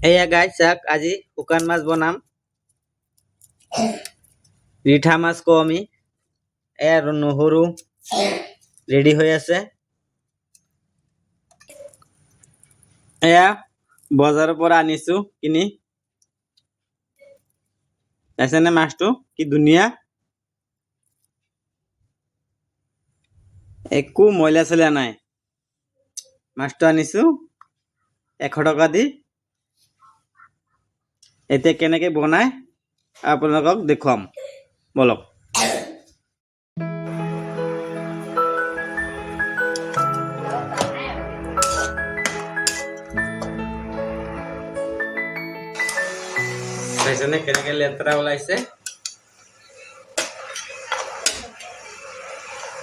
এয়া গাইছ চাক আজি শুকান মাছ বনাম। ৰিঠা মাছ কওঁ আমি। এয়া আৰু নহৰু ৰেডি হৈ আছে। এয়া বজাৰৰ পৰা আনিছো কিনি। চাইছেনে মাছটো কি ধুনীয়া, একো ময়লা চয়লা নাই। মাছটো আনিছো 100 টকা দি। এতিয়া কেনেকে বনাই আপোনালোকক দেখুৱাম, বলক। চাইছেনে কেনেকে লেতেৰা ওলাইছে।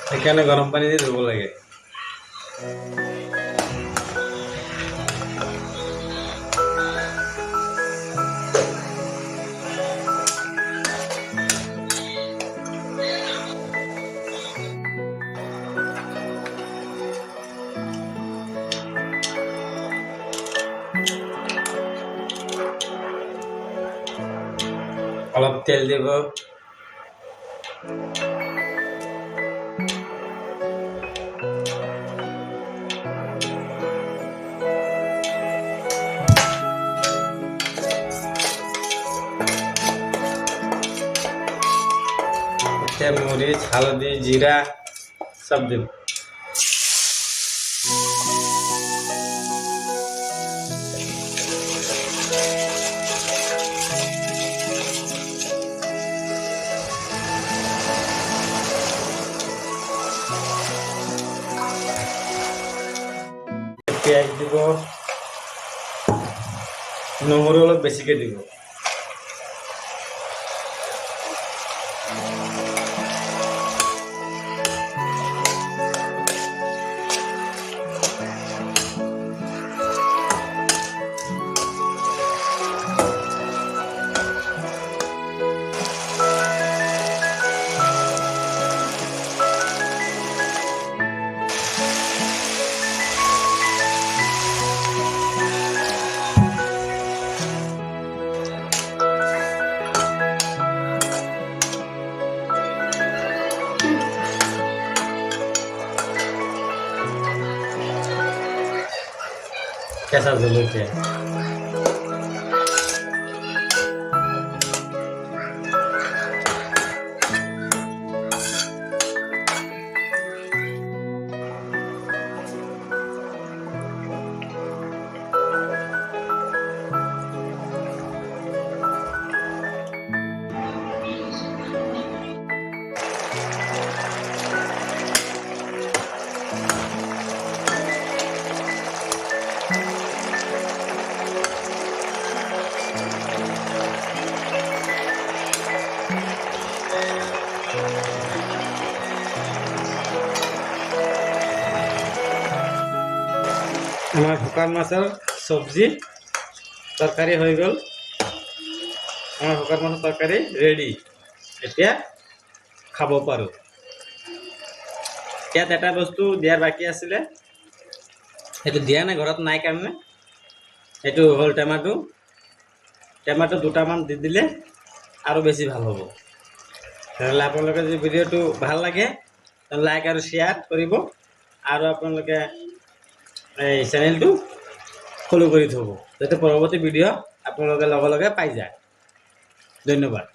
সেইকাৰণে গৰম পানী দি ধুব লাগে। অলপ তেল দিব। মরিচ, হালদি, জিরা সব দেব। পেঁয়াজ দিব, নহৰু অলপ বেছিকে দিব। কেঁচা জলকীয়া, আমার শুকান মাছের সবজি তরকারি হয়ে গেল। আমার শুকান মাছের তরকারি রেডি। এতিয়া খাব পাৰো। ইয়াত এটা বস্তু দিয়াৰ বাকী আছিলে, সেইটো দিয়া নাই, ঘৰত নাই কাৰণে। সেইটো হ'ল টেমাটো। টেমাটো দুটামান দি দিলে আৰু বেছি ভাল হ'ব। তেতিয়াহ'লে আপোনালোকে যদি ভিডিঅ'টো ভাল লাগে লাইক আৰু শ্বেয়াৰ কৰিব, আৰু আপোনালোকে এই চেনেলটো ফলো কৰি থ'ব, যাতে পৰৱৰ্তী ভিডিঅ' আপোনালোকে লগে লগে পাই যায়। ধন্যবাদ।